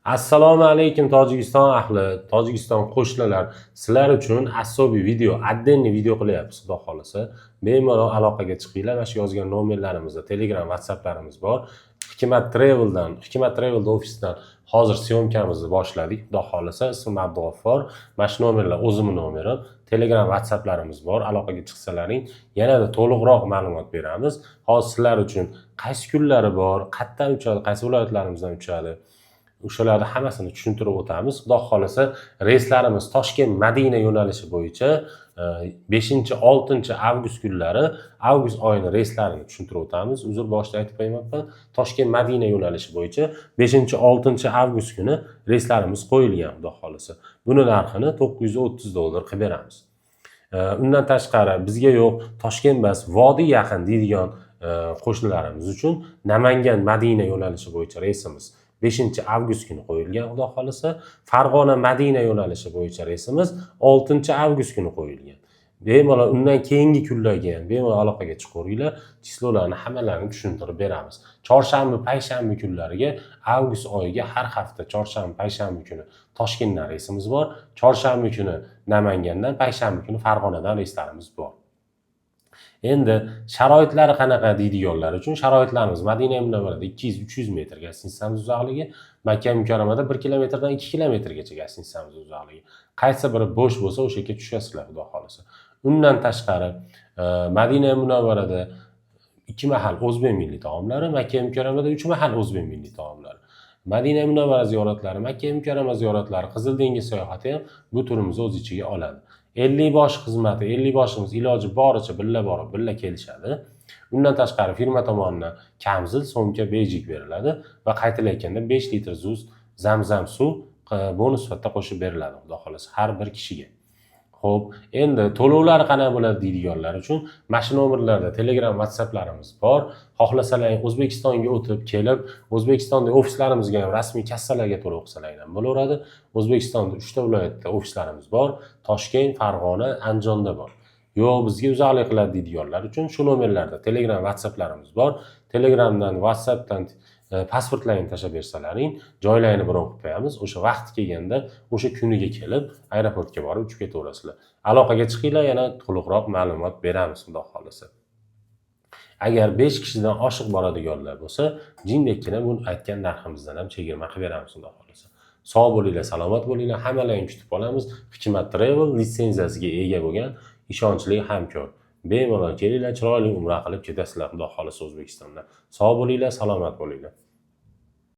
Assalomu alaykum Tojikiston ahli, Tojikiston qo'shnilar. Sizlar uchun asobiy video, отдельный video qilyapmiz, xudo xolasa. Bemalol aloqaga chiqinglar. Mana shu yozgan nomerlarimizda Telegram, WhatsApplarimiz bor. Hikmat Travel ofisdan hozir syomkamizni boshladik, xudo xolasa. Ismim Abdug'affor. Mana shu nomerlar o'zimning nomerim. Telegram, WhatsApplarimiz bor. Aloqaga chiqsalaring, yanada to'liqroq ma'lumot beramiz. Hozir sizlar uchun qaysi kunlari bor, qayerdan uchadi, qaysi viloyatlarimizdan uchadi, o'shalarni hammasini tushuntirib o'tamiz. Xudo xolasa, reyslarimiz Toshkent Madina yo'nalishi bo'yicha 5-6 avgust kunlari, avgust oyining reyslarini tushuntirib o'tamiz. Uzr, boshida aytib qo'ymayapman. Toshkent Madina yo'nalishi bo'yicha 5-6 avgust kuni reyslarimiz qo'yilgan, xudo xolasa. Buni narxini $930 qilib beramiz. Undan tashqari bizga yo'q, Toshkent emas, Vodiy yaqin deydigan qo'shnilarimiz uchun Namangan Madina yo'nalishi bo'yicha reysimiz 5-avgust kuni qo'yilgan, xudo xolasa. Farg'ona Madina yo'nalishi bo'yicha reysimiz 6-avgust kuni qo'yilgan. Bemalol undan keyingi kunlarga ham bemalol aloqaga chiqaveringlar. Chislolarni hammalarini tushuntirib beramiz. Chorshanba, payshanba kunlariga avgust oyiga har hafta chorshanba, payshanba kuni Toshkentdan reysimiz bor. Chorshanba kuni Namangandan, payshanba kuni Farg'onadan reyslarimiz bor. Endi sharoitlari qanaqa deydiganlar uchun sharoitlarimiz Madina Munavvarada 200-300 metr gastitsamiz uzoqligi, Makka Mukarramada 1 kilometrdan 2 kilometrgacha gastitsamiz uzoqligi. Qaysi biri bo'sh bo'lsa, o'sha yerga tushasizlar, xudo xolasa. Undan tashqari Madina Munavvarada 2 mahal o'zbek milliy taomlari, Makka Mukarramada 3 mahal o'zbek milliy taomlari. Madina Munavvara ziyoratlari, Makka Mukarrama ziyoratlari, Qizil dengiz sayohati ham bu turimizni o'z ichiga oladi. 50 bosh xizmati, 50 boshimiz iloji boricha billa borib, billa kelishadi. Undan tashqari firma tomonidan kamzil, so'mka, bejik beriladi va qaytilayotganda 5 litr zamzam suv bonus sifatida qo'shib beriladi, xudo xolasa, har bir kishiga. Xo'p, endi to'lovlar qanday bo'ladi deydiganlar uchun mana shu nomerlarda Telegram, WhatsApplarimiz bor. Xohlasalar O'zbekistonga o'tib kelib, O'zbekistonda ofislarimizga ham rasmiy kassalarga to'lov qilsalar ham bo'laveradi. O'zbekistonda 3 ta viloyatda ofislarimiz bor. Toshkent, Farg'ona, Andijonda bor. Yo'q, bizga uzoqlik qiladi deydiganlar uchun shu nomerlarda Telegram, WhatsApplarimiz bor. Telegramdan, WhatsAppdan pasportlarini tashlab bersalaring, joylarini bron qilib qo'yamiz. O'sha vaqti kelganda, o'sha kuniga kelib, aeroportga borib uchib ketaverasizlar. Aloqaga chiqinglar, yana to'liqroq ma'lumot beramiz, xudo xolasa. Agar 5 kishidan oshiq boradiganlar bo'lsa, jindekkina bu aytgan narximizdan ham chegirma qilib beramiz, xudo xolasa. Sog' bo'linglar, salomat bo'linglar, hammalaringni kutib qolamiz. Hikmat Travel litsenziyasiga ega bo'lgan ishonchli hamkor. Bemalol kelinglar, chiroyli umra qilib ketasizlar, xudo xolasa O'zbekistonda. Sog' bo'linglar, salomat bo'linglar.